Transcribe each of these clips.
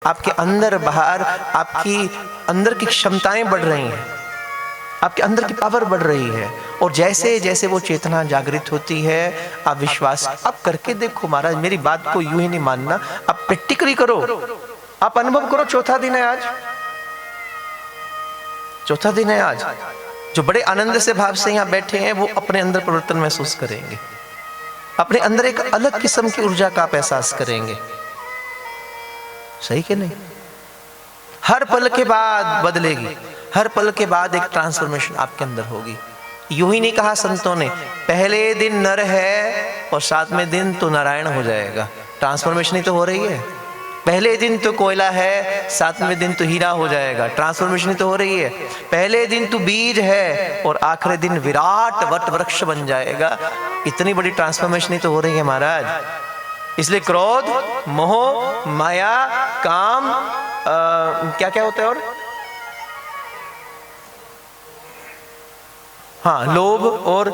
आपके अंदर बाहर आपकी अंदर की क्षमताएं बढ़ रही हैं, आपके अंदर की पावर बढ़ रही है। और जैसे जैसे वो चेतना जागृत होती है, आप विश्वास आप करके देखो। महाराज मेरी बात को यूं ही नहीं मानना, आप प्रैक्टिकली करो, आप अनुभव करो। चौथा दिन है आज, चौथा दिन है आज। जो बड़े आनंद से भाव से यहां बैठे हैं वो अपने अंदर परिवर्तन महसूस करेंगे, अपने अंदर एक अलग किस्म की ऊर्जा का आप एहसास करेंगे। सही कि नहीं? हर पल के बाद बदलेगी, हर पल के बाद एक ट्रांसफॉर्मेशन आपके अंदर होगी। यूं ही नहीं कहा संतों ने, पहले दिन नर है और 7वें दिन तो नारायण हो जाएगा। ट्रांसफॉर्मेशन ही तो हो रही है। पहले दिन तो कोयला है, 7वें दिन तो हीरा हो जाएगा। ट्रांसफॉर्मेशन ही तो हो रही है। पहले दिन तो बीज है और आखिरी दिन विराट वट वृक्ष बन जाएगा। इतनी बड़ी ट्रांसफॉर्मेशन ही तो हो रही है महाराज। इसलिए क्रोध, मोह, माया, काम, क्या क्या होता है और हाँ, लोभ और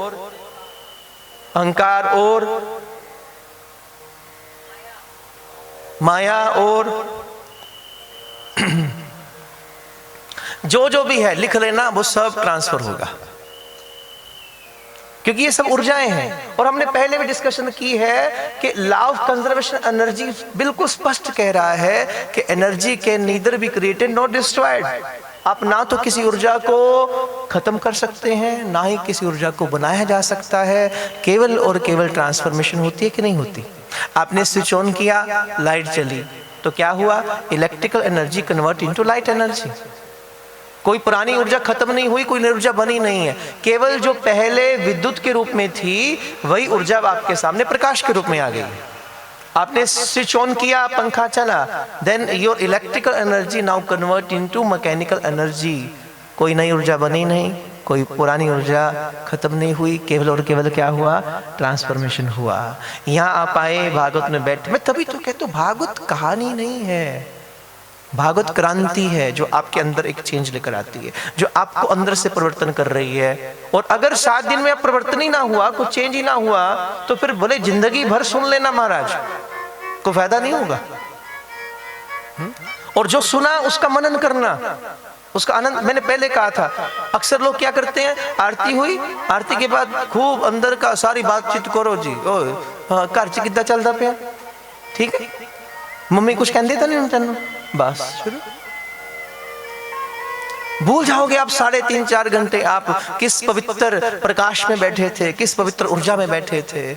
अहंकार और माया और जो भी है लिख लेना, वो सब ट्रांसफर होगा, क्योंकि ये सब ऊर्जाएं हैं। और हमने पहले भी डिस्कशन की है कि लॉ ऑफ कंजर्वेशन एनर्जी बिल्कुल स्पष्ट कह रहा है कि energy can neither be created not destroyed. आप ना तो किसी ऊर्जा को खत्म कर सकते हैं, ना ही किसी ऊर्जा को बनाया जा सकता है। केवल और केवल ट्रांसफॉर्मेशन होती है कि नहीं होती? आपने स्विच ऑन किया, लाइट चली, तो क्या हुआ? Electrical energy convert into light energy. कोई पुरानी ऊर्जा खत्म नहीं हुई, कोई नई ऊर्जा बनी नहीं है। केवल जो पहले विद्युत के रूप में थी वही ऊर्जा आपके सामने प्रकाश के रूप में आ गई। आपने स्विच ऑन किया, पंखा चला, then your electrical energy now convert into mechanical energy. कोई नई ऊर्जा बनी नहीं, कोई पुरानी ऊर्जा खत्म नहीं हुई, केवल और केवल क्या हुआ? ट्रांसफॉर्मेशन हुआ। यहाँ आप आए, भागवत में बैठे। मैं तभी तो कहता हूँ भागवत कहानी नहीं है, भागवत क्रांति है जो आपके अंदर एक चेंज लेकर आती है, जो आपको अंदर से परिवर्तन कर रही है। और अगर 7 दिन में आप परिवर्तन ही ना हुआ, कुछ चेंज ही ना हुआ, तो फिर भले जिंदगी भर सुन लेना महाराज, कोई फायदा नहीं होगा। और जो सुना उसका मनन करना, उसका आनंद। मैंने पहले कहा था, अक्सर लोग क्या करते हैं, आरती हुई, आरती के बाद खूब अंदर का सारी बातचीत करो जी। घर च किद्दां चलदा पिया, ठीक है, मम्मी कुछ कहंदी तो नहीं तेन, बस शुरू। भूल जाओगे आप 3.5-4 घंटे आप किस पवित्र प्रकाश में बैठे थे, किस पवित्र ऊर्जा में बैठे थे।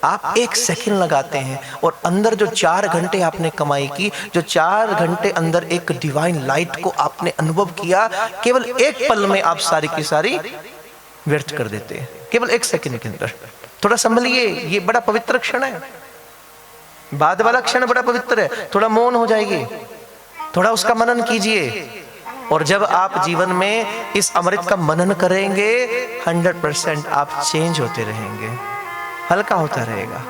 आप 1 सेकंड लगाते हैं और अंदर जो 4 घंटे आपने कमाई की, जो 4 घंटे अंदर एक डिवाइन लाइट को आपने अनुभव किया, केवल 1 पल में आप सारी की सारी व्यर्थ कर देते हैं, केवल 1 सेकंड के अंदर। थोड़ा संभलिए, ये बड़ा पवित्र क्षण है। बाद वाला क्षण बड़ा पवित्र है। थोड़ा मौन हो जाइए, थोड़ा उसका मनन कीजिए। और जब आप जीवन में इस अमृत का मनन करेंगे, 100% आप चेंज होते रहेंगे, हल्का होता रहेगा।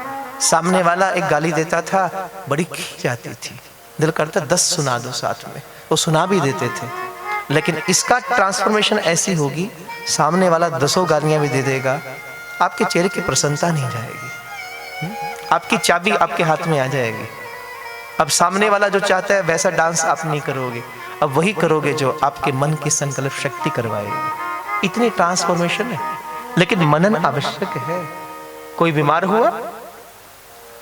सामने वाला एक गाली देता था, बड़ी खींच आती थी, दिल करता 10 सुना दो साथ में, वो सुना भी देते थे। लेकिन इसका ट्रांसफॉर्मेशन ऐसी होगी, सामने वाला 10 गालियां भी दे देगा, आपके चेहरे की प्रसन्नता नहीं जाएगी, आपकी चाबी आपके हाथ में आ जाएगी। अब सामने वाला जो चाहता है वैसा डांस आप नहीं करोगे, अब वही करोगे जो आपके मन की संकल्प शक्ति करवाएगी। इतनी ट्रांसफॉर्मेशन है, लेकिन मनन आवश्यक है। कोई बीमार हुआ,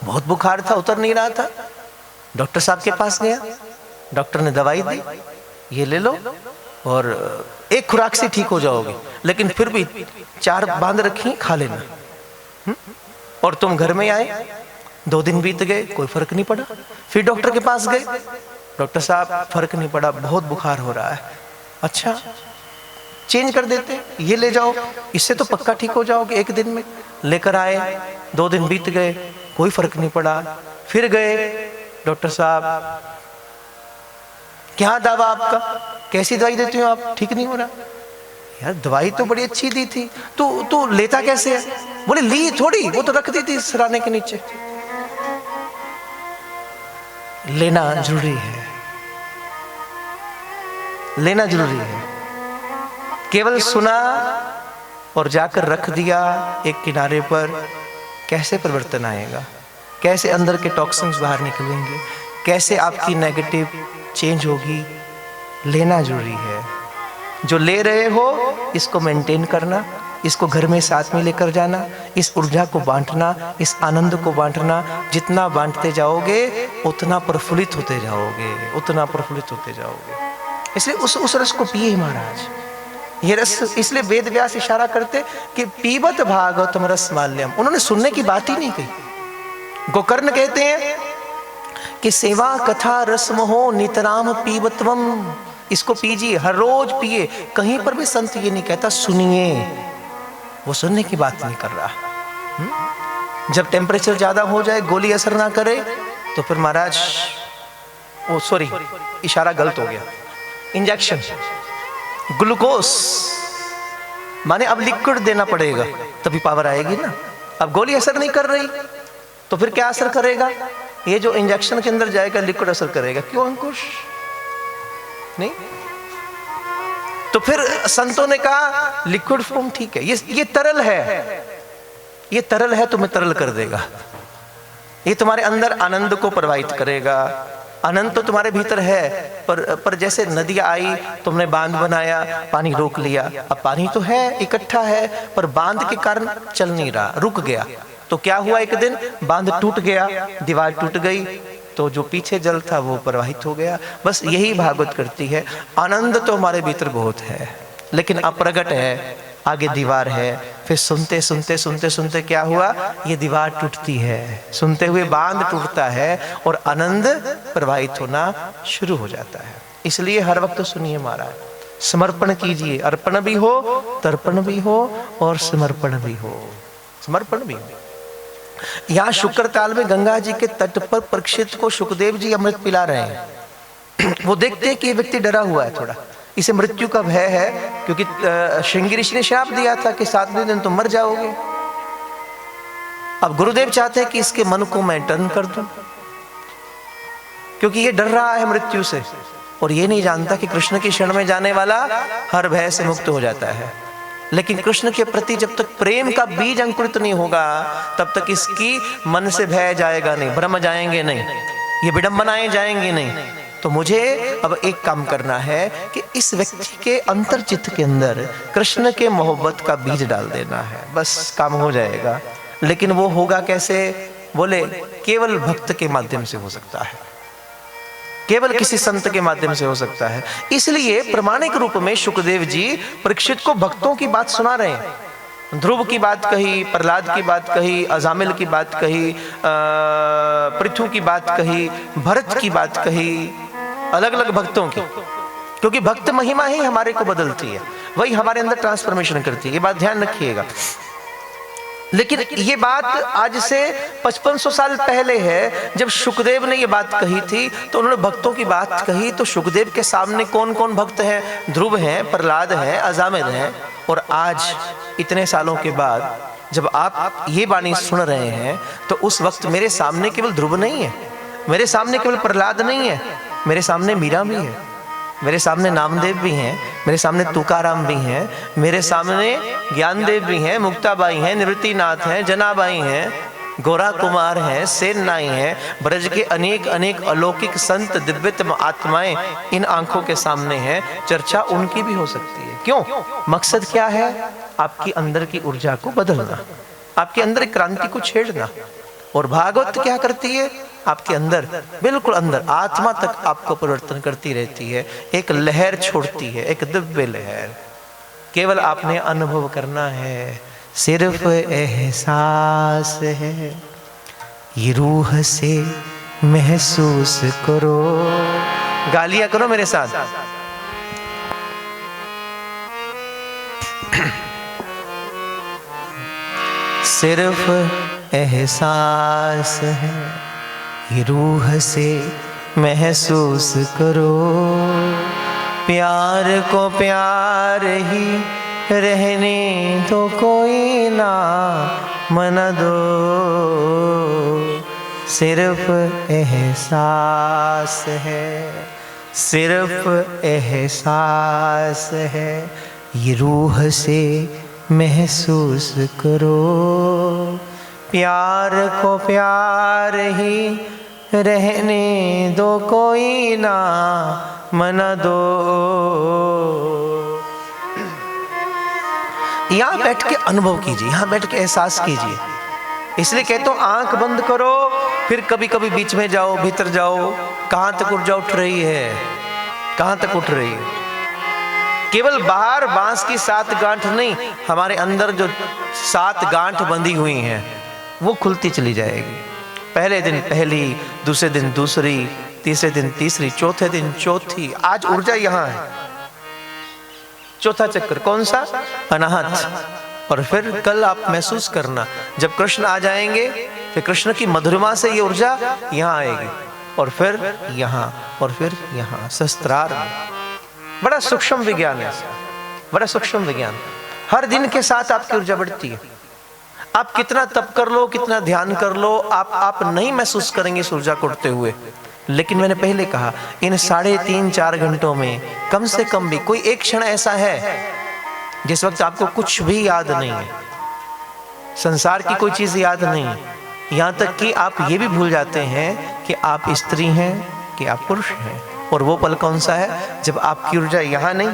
बहुत बुखार था, उतर नहीं रहा था, डॉक्टर साहब के पास गया, डॉक्टर ने दवाई दी, ये ले लो और 1 खुराक से ठीक हो जाओगे, लेकिन फिर भी 4 बांध रखी, खा लेना। और तुम घर में आए, 2 दिन बीत गए, कोई फर्क नहीं पड़ा। फिर डॉक्टर के पास गए, डॉक्टर साहब फर्क नहीं पड़ा, बहुत बुखार हो रहा है। अच्छा, चेंज कर देते, ये ले जाओ, इससे तो पक्का ठीक हो जाओगे 1 दिन में। लेकर आए, 2 दिन बीत गए, कोई फर्क नहीं पड़ा। फिर गए, डॉक्टर साहब क्या दावा आपका, कैसी दवाई देती हो आप, ठीक नहीं हो रहा। यार दवाई तो बड़ी अच्छी दी थी, तू लेता कैसे है? बोले ली थोड़ी, वो तो रख दी थी सिराने के नीचे। लेना जरूरी है, लेना जरूरी है। केवल सुना और जाकर रख दिया एक किनारे पर, कैसे परिवर्तन आएगा? कैसे अंदर के टॉक्सिन्स बाहर निकलेंगे? कैसे आपकी नेगेटिव चेंज होगी, लेना जरूरी है। जो ले रहे हो इसको मेंटेन करना, इसको घर में साथ में लेकर जाना, इस ऊर्जा को बांटना, इस आनंद को बांटना। जितना बांटते जाओगे उतना प्रफुल्लित होते जाओगे, उतना प्रफुल्लित होते जाओगे। इसलिए उस रस को पिए महाराज। ये रस इसलिए वेद व्यास इशारा करते कि पीबत भागवतम रस माल्यम। उन्होंने सुनने की बात ही नहीं कही। गोकर्ण कहते हैं कि सेवा कथा रसम हो नितराम पीबतवम। इसको पीजिए, हर रोज पिए। कहीं पर भी संत ये नहीं कहता सुनिए, वो सुनने की बात नहीं कर रहा। जब टेम्परेचर ज्यादा हो जाए, गोली असर ना करे, तो फिर महाराज ओ सॉरी इशारा गलत हो गया, इंजेक्शन ग्लूकोज माने अब लिक्विड देना पड़ेगा तभी पावर आएगी ना। अब गोली असर नहीं कर रही तो फिर क्या असर करेगा? ये जो इंजेक्शन के अंदर जाएगा लिक्विड असर करेगा। क्यों अंकुश? नहीं। तो फिर संतों ने कहा लिक्विड फॉर्म ठीक है, ये तरल है, ये तरल है तुम्हें तरल कर देगा, ये तुम्हारे अंदर आनंद को प्रवाहित करेगा। आनंद तो तुम्हारे भीतर है, पर जैसे नदी आई, तुमने बांध बनाया, पानी रोक लिया। अब पानी तो है, इकट्ठा है, पर बांध के कारण चल नहीं रहा, रुक गया। तो क्या हुआ? एक दिन बांध टूट गया, दीवार टूट गई, तो जो पीछे जल था वो प्रवाहित हो गया। बस यही भागवत करती है। आनंद तो हमारे भीतर बहुत है, लेकिन अप्रगट है, आगे दीवार है। फिर सुनते सुनते सुनते सुनते क्या हुआ? ये दीवार टूटती है, सुनते हुए बांध टूटता है और आनंद प्रवाहित होना शुरू हो जाता है। इसलिए हर वक्त सुनिए महाराज, समर्पण कीजिए। अर्पण भी हो, तर्पण भी हो और समर्पण भी हो, समर्पण भी हो। यहाँ शुक्रताल में गंगा जी के तट पर परीक्षित को सुखदेव जी अमृत पिला रहे हैं। वो देखते हैं कि ये व्यक्ति डरा हुआ है, थोड़ा इसे मृत्यु का भय है, क्योंकि श्रृंगी ऋषि ने श्राप दिया था कि 7वें दिन तुम मर जाओगे। अब गुरुदेव चाहते हैं कि इसके मन को मैं टर्न कर दूं, क्योंकि ये डर रहा है मृत्यु से और ये नहीं जानता कि कृष्ण की शरण में जाने वाला हर भय से मुक्त हो जाता है। लेकिन कृष्ण के प्रति जब तक प्रेम का बीज अंकुरित नहीं होगा, तब तक इसकी मन से भय जाएगा नहीं, भ्रम जाएंगे नहीं, ये विडंबनाएं जाएंगी नहीं। तो मुझे अब एक काम करना है कि इस व्यक्ति के अंतर्चित्त के अंदर कृष्ण के मोहब्बत का बीज डाल देना है, बस काम हो जाएगा। लेकिन वो होगा कैसे? बोले केवल भक्त के माध्यम से हो सकता है, केवल किसी संत के माध्यम से हो सकता है। इसलिए प्रमाणिक रूप में सुखदेव जी परीक्षित को भक्तों की बात सुना रहे हैं। ध्रुव की बात कही, प्रहलाद की बात कही, अजामिल की बात कही, पृथु की बात कही, भरत की बात कही, अलग अलग भक्तों की। क्योंकि भक्त महिमा ही हमारे को बदलती है, वही हमारे अंदर ट्रांसफॉर्मेशन करती है। ये बात ध्यान रखिएगा। लेकिन ये बात आज से 5500 साल पहले है। जब सुखदेव ने ये बात कही थी तो उन्होंने भक्तों की बात कही। तो सुखदेव के सामने कौन कौन भक्त हैं? ध्रुव हैं, प्रहलाद हैं, अजामिल हैं। और आज इतने सालों के बाद जब आप ये वाणी सुन रहे हैं, तो उस वक्त मेरे सामने केवल ध्रुव नहीं है, मेरे सामने केवल प्रहलाद नहीं है, मेरे सामने मीरा भी है, मेरे सामने नामदेव भी हैं, मेरे सामने तुकाराम भी हैं, मेरे सामने ज्ञानदेव भी हैं, मुक्ताबाई हैं, निवृत्तिनाथ हैं, जनाबाई हैं, गोरा कुमार हैं, सेन नाई हैं। ब्रज के अनेक अनेक अलौकिक संत दिव्यतम आत्माएं इन आंखों के सामने हैं। चर्चा उनकी भी हो सकती है। क्यों? मकसद क्या है? आपकी अंदर की ऊर्जा को बदलना, आपके अंदर क्रांति को छेड़ना। और भागवत क्या करती है? आपके अंदर, बिल्कुल अंदर आत्मा तक आपको परिवर्तन करती रहती है। एक लहर छोड़ती है, एक दिव्य लहर। केवल आपने अनुभव करना है, सिर्फ एहसास है, ये रूह से महसूस करो। गालियां करो मेरे साथ। सिर्फ एहसास है, ये रूह से महसूस करो। प्यार को प्यार ही रहने तो कोई ना मना दो। सिर्फ एहसास है, सिर्फ एहसास है, ये रूह से महसूस करो। प्यार को प्यार ही रहने दो कोई ना मना दो। यहां बैठ के अनुभव कीजिए, यहां बैठ के एहसास कीजिए। इसलिए कहता हूं आंख बंद करो, फिर कभी कभी बीच में जाओ, भीतर जाओ। कहां तक ऊर्जा उठ रही है, कहां तक उठ रही है? केवल बाहर बांस की 7 गांठ नहीं, हमारे अंदर जो 7 गांठ बंधी हुई हैं वो खुलती चली जाएगी। पहले दिन पहली, दूसरे दिन दूसरी, तीसरे दिन तीसरी, चौथे दिन चौथी। आज ऊर्जा यहां है। चौथा चक्र कौन सा? अनाहत। और फिर कल आप महसूस करना, जब कृष्ण आ जाएंगे फिर कृष्ण की मधुरिमा से ये ऊर्जा यहां आएगी, और फिर यहां, और फिर यहां, सहस्त्रार में। बड़ा सूक्ष्म विज्ञान है, बड़ा सूक्ष्म विज्ञान। हर दिन के साथ आपकी ऊर्जा बढ़ती है। आप कितना तप कर लो, कितना ध्यान कर लो, आप नहीं महसूस करेंगे इस ऊर्जा को उठते हुए। लेकिन मैंने पहले कहा, इन 3.5-4 घंटों में कम से कम भी कोई एक क्षण ऐसा है जिस वक्त आपको कुछ भी याद नहीं है, संसार की कोई चीज याद नहीं है। यहां तक कि आप ये भी भूल जाते हैं कि आप स्त्री हैं कि आप पुरुष हैं। और वो पल कौन सा है? जब आपकी ऊर्जा यहां नहीं,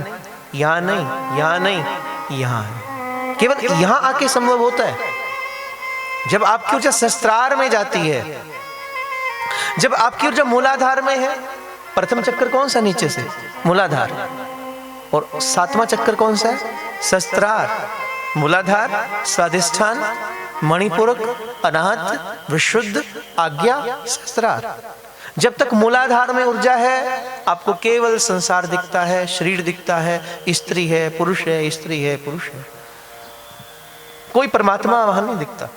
यहां नहीं, यहां नहीं, यहां है। केवल यहां आके संभव होता है। जब आपकी ऊर्जा सहस्त्रार में जाती है, जब आपकी ऊर्जा मूलाधार में है। प्रथम चक्कर कौन सा नीचे से? मूलाधार। और 7वां चक्कर कौन सा है? सहस्त्रार। मूलाधार, स्वाधिष्ठान, मणिपूरक, अनाहत, विशुद्ध, आज्ञा, सहस्त्रार। जब तक मूलाधार में ऊर्जा है, आपको केवल संसार दिखता है, शरीर दिखता है, स्त्री है, पुरुष है, स्त्री है, पुरुष है। कोई परमात्मा वहां नहीं दिखता,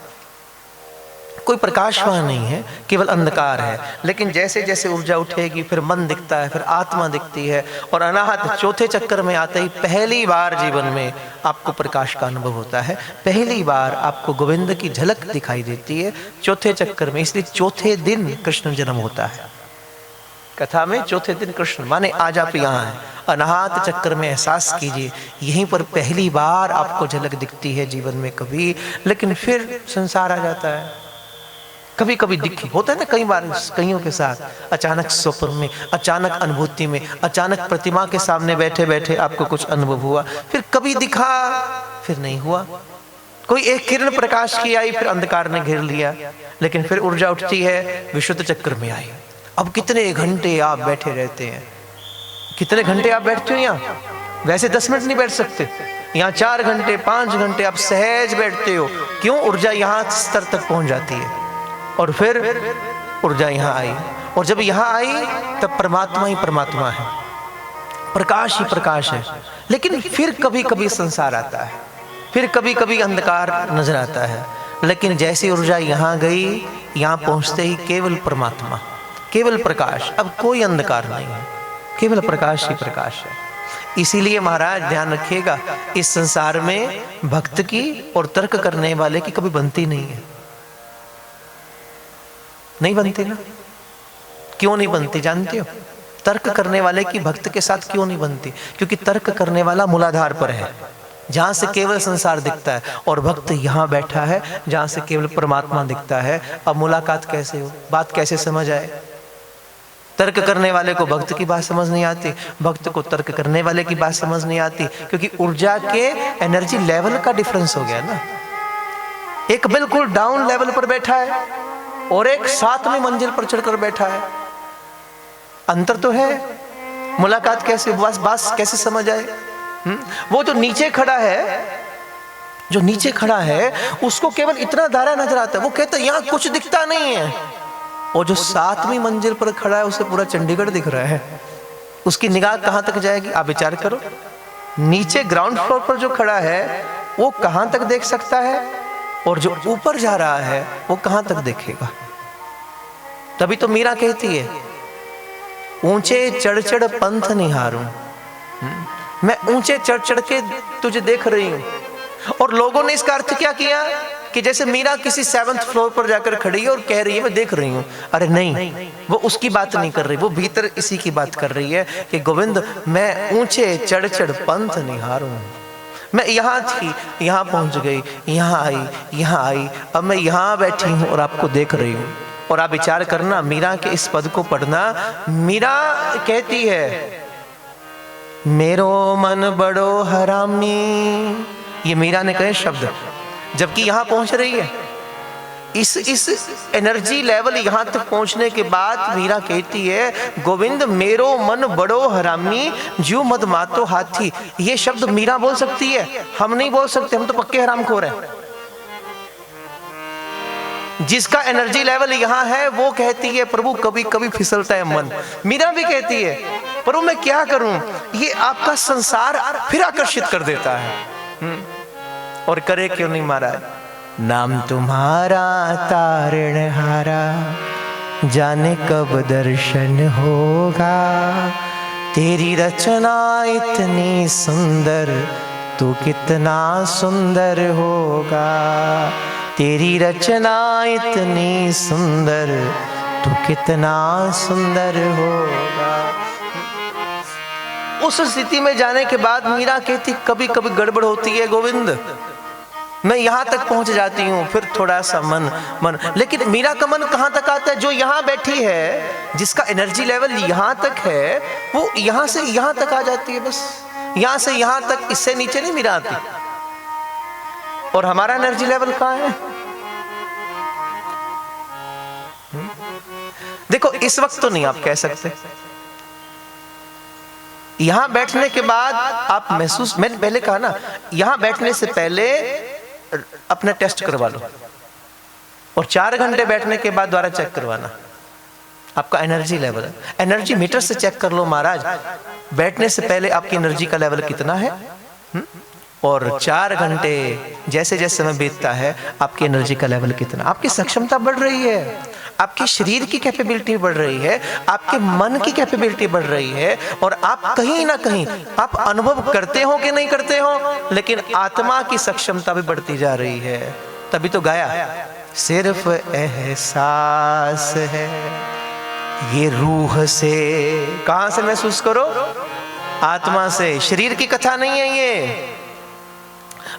कोई प्रकाश वहां नहीं है, केवल अंधकार है। लेकिन जैसे जैसे ऊर्जा उठेगी फिर मन दिखता है, फिर आत्मा दिखती है। और अनाहत चौथे चक्कर में आते ही पहली बार जीवन में आपको प्रकाश का अनुभव होता है। पहली बार आपको गोविंद की झलक दिखाई देती है चौथे चक्कर में। इसलिए चौथे दिन कृष्ण जन्म होता है। कथा में चौथे दिन कृष्ण माने आज आप यहाँ हैं। अनाहत चक्कर में एहसास कीजिए, यहीं पर पहली बार आपको झलक दिखती है जीवन में कभी। लेकिन फिर संसार आ जाता है। कभी कभी दिखी होता है ना, कई बार कईयों के साथ अचानक स्वप्न में, अचानक अनुभूति में, अचानक प्रतिमा के सामने बैठे बैठे आपको कुछ अनुभव हुआ, फिर कभी दिखा, फिर नहीं हुआ। कोई एक किरण प्रकाश की आई, फिर अंधकार ने घेर लिया। लेकिन फिर ऊर्जा उठती है, विशुद्ध चक्र में आई। अब कितने घंटे आप बैठे रहते हैं? कितने घंटे आप बैठते हो यहाँ? वैसे 10 मिनट नहीं बैठ सकते, यहाँ 4 घंटे 5 घंटे आप सहज बैठते हो। क्यों? ऊर्जा यहाँ स्तर तक पहुंच जाती है। और फिर ऊर्जा यहाँ आई, और जब यहाँ आई तब परमात्मा ही परमात्मा है, प्रकाश ही प्रकाश है। लेकिन फिर कभी कभी संसार आता है, फिर कभी कभी अंधकार नजर आता है। लेकिन जैसी ऊर्जा यहाँ गई, यहाँ पहुँचते ही केवल परमात्मा, केवल प्रकाश। अब कोई अंधकार नहीं है, केवल प्रकाश ही प्रकाश है। इसीलिए महाराज ध्यान रखिएगा, इस संसार में भक्त की और तर्क करने वाले की कभी बनती नहीं है। नहीं बनती ना? क्यों नहीं बनती जानते हो? तर्क करने वाले की भक्त के साथ क्यों नहीं बनती? क्योंकि तर्क करने वाला मूलाधार पर है, जहां से केवल संसार दिखता है, और भक्त यहाँ बैठा है जहां से केवल परमात्मा दिखता है। अब मुलाकात कैसे हो? बात कैसे समझ आए? तर्क करने वाले को भक्त की बात समझ नहीं आती, भक्त को तर्क करने वाले की बात समझ नहीं आती, क्योंकि ऊर्जा के एनर्जी लेवल का डिफरेंस हो गया ना। एक बिल्कुल डाउन लेवल पर बैठा है और एक 7वीं मंजिल पर चढ़कर बैठा है। अंतर तो है। मुलाकात कैसे, बात कैसे समझ आए? वो जो नीचे खड़ा है, जो नीचे खड़ा है उसको केवल इतना दायरा नजर आता है, वो कहता है यहाँ कुछ दिखता नहीं है। और जो 7वीं मंजिल पर खड़ा है उसे पूरा चंडीगढ़ दिख रहा है। उसकी निगाह कहां तक जाएगी? आप विचार करो। नीचे ग्राउंड फ्लोर पर जो खड़ा है वो कहां तक देख सकता है, और जो ऊपर जा रहा है वो कहां तक देखेगा? तभी तो मीरा कहती है, ऊंचे चढ़ चढ़ पंथ निहारूं, मैं ऊंचे चढ़ चढ़ के तुझे देख रही हूं। और लोगों ने इसका अर्थ क्या किया कि जैसे मीरा किसी 7th फ्लोर पर जाकर खड़ी है और कह रही है मैं देख रही हूं। अरे नहीं, वो उसकी बात नहीं कर रही, वो भीतर इसी की बात कर रही है कि गोविंद मैं ऊंचे चढ़ चढ़ पंथ निहारूं, मैं यहाँ थी, यहाँ पहुंच गई, यहाँ आई, यहाँ आई, अब मैं यहाँ बैठी हूँ और आपको देख रही हूँ। और आप विचार करना, मीरा के इस पद को पढ़ना। मीरा कहती है मेरो मन बड़ो हरामी, ये मीरा ने कहे शब्द, जबकि यहां पहुंच रही है। इस एनर्जी लेवल यहां तक पहुंचने के बाद मीरा कहती है गोविंद मेरो मन बड़ो हरामी, जू मद मातो हाथी। ये शब्द मीरा बोल सकती है, हम नहीं बोल सकते, हम तो पक्के हरामखोर हैं। जिसका एनर्जी लेवल यहां है वो कहती है प्रभु कभी कभी फिसलता है मन। मीरा भी कहती है प्रभु मैं क्या करूं, ये आपका संसार फिर आकर्षित कर देता है। और करे क्यों नहीं महाराज, नाम तुम्हारा तारणहारा, जाने कब दर्शन होगा, तेरी रचना इतनी सुंदर, तू कितना सुंदर होगा, तेरी रचना इतनी सुंदर, तू कितना सुंदर होगा। उस स्थिति में जाने के बाद मीरा कहती कभी कभी गड़बड़ होती है गोविंद, मैं यहां तक पहुंच जाती हूं, फिर थोड़ा सा मन लेकिन मीरा का मन कहां तक आता है, जो यहां बैठी है, जिसका एनर्जी लेवल यहां तक है, वो यहां से यहां तक आ जाती है, बस यहां से यहां तक, इससे नीचे नहीं मीरा आती। और हमारा एनर्जी लेवल कहां है? देखो इस वक्त तो नहीं आप कह सकते, यहां बैठने के बाद आप महसूस, मैंने पहले कहा ना, यहां बैठने से पहले अपना टेस्ट करवा लो और 4 घंटे बैठने के बाद दोबारा चेक करवाना आपका एनर्जी लेवल। एनर्जी मीटर से चेक कर लो महाराज, बैठने से पहले आपकी एनर्जी का लेवल कितना है, और 4 घंटे जैसे जैसे समय बीतता है आपकी एनर्जी का लेवल कितना, आपकी सक्षमता बढ़ रही है, आपकी शरीर की कैपेबिलिटी बढ़ रही है, आपके मन की कैपेबिलिटी बढ़ रही है, और आप कहीं ना कहीं आप अनुभव करते हो कि नहीं करते हो, लेकिन आत्मा की सक्षमता भी बढ़ती जा रही है। तभी तो गाया सिर्फ एहसास है ये रूह से, कहां से महसूस करो, आत्मा से, शरीर की कथा नहीं है ये,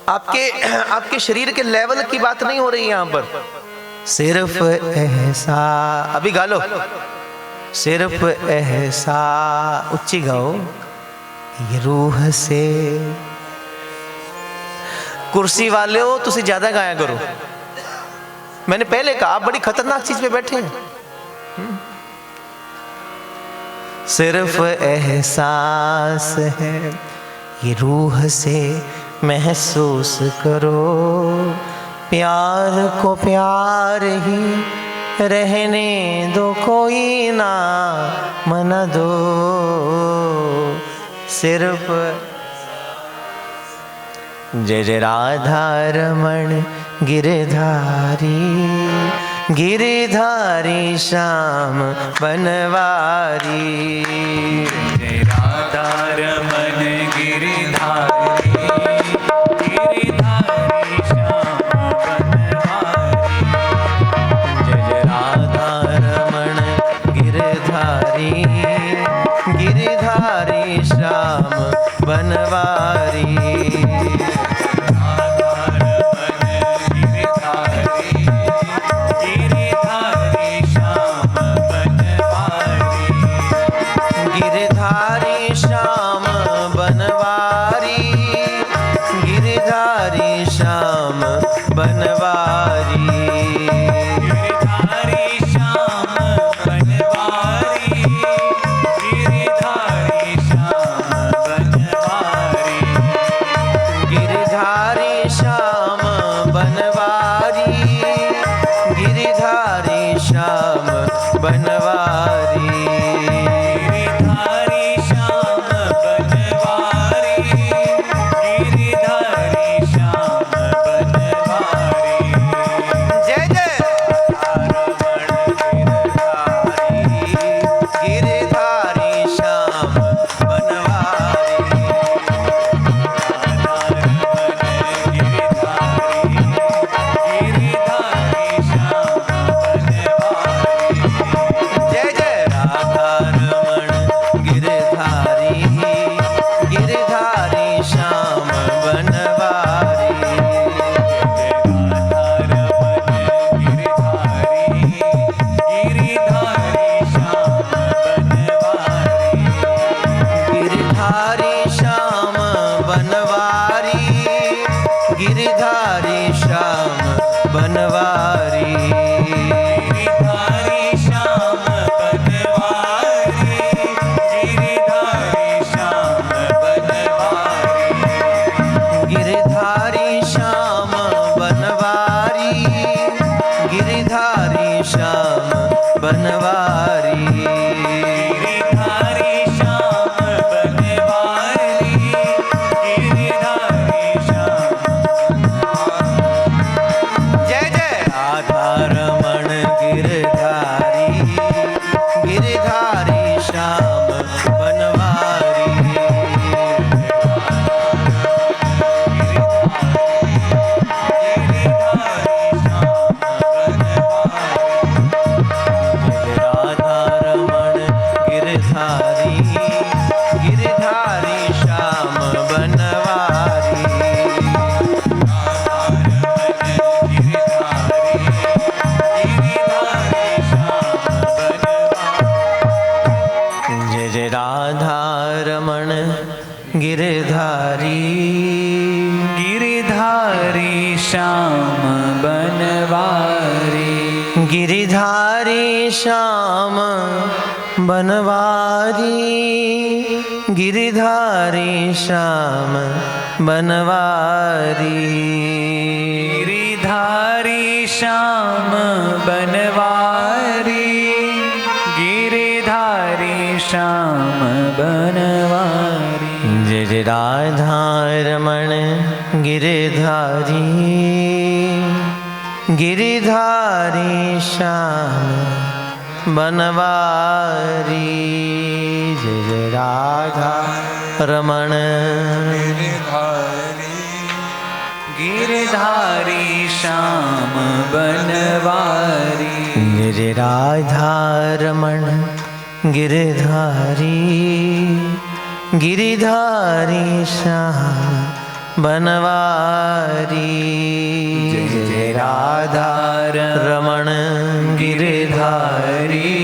आपके शरीर के लेवल की बात नहीं हो रही यहां पर। सिर्फ एहसास, अभी गा लो, सिर्फ एहसास, उच्ची गाओ, ये रूह से। कुर्सी वाले हो तुसी ज्यादा गाया करो, मैंने पहले कहा आप बड़ी खतरनाक चीज पे बैठे हैं। सिर्फ एहसास है ये रूह से महसूस करो, प्यार को प्यार ही रहने दो, कोई ना मना दो, सिर्फ जय जय राधा रमण गिरधारी, गिरधारी श्याम बनवारी, जय राधा रमण गिरधारी, गिरधारी श्याम बनवारी, गिरधारी श्याम बनवारी, गिरधारी श्याम बनवारी, गिरिधारी श्याम बनवारी, गिरिधारी श्याम बनवारी, गिरिधारी श्याम बनवारी, गिरिधारी श्याम बनवारी, गिरिधारी श्याम बनवारी, गिरिधारी श्याम बनवारी, गिरिधारी श्याम बनवारी, गिरिधारी श्याम। जय जय राधा रमण गिरधारी, गिरधारी श्याम बनवारी, राधा रमण गिरधारी, गिरधारी श्याम बनवारी, जय जय राधा रमण गिरधारी, गिरिधारी श्याम बनवारी, गिरिधारी श्याम बनवारी, गिरिधारी श्याम बनवारी, गिरिधारी श्याम बनवारी, गिरिधारी श्याम बनवारी। जय जय राधा रमण गिरधारी, गिरिधारी श्याम बनवारी, जय जय राधा रमण, गिरिधारी श्याम बनवारी, जय जय राधा रमण गिरधारी, गिरिधारी श्याम बनवारी, जय जय राधा रमण गिरधारी,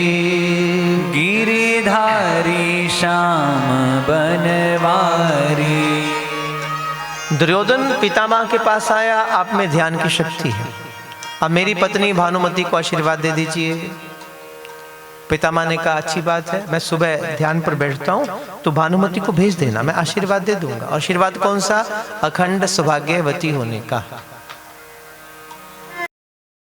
गिरिधारी श्याम बनवारी। दुर्योधन पितामह के पास आया, आप में ध्यान की शक्ति है, अब मेरी पत्नी भानुमति को आशीर्वाद दे दीजिए। पितामह ने कहा अच्छी बात है, मैं सुबह ध्यान पर बैठता हूँ तो भानुमति को भेज देना, मैं आशीर्वाद दे दूंगा। आशीर्वाद कौन सा? अखंड सौभाग्यवती होने का।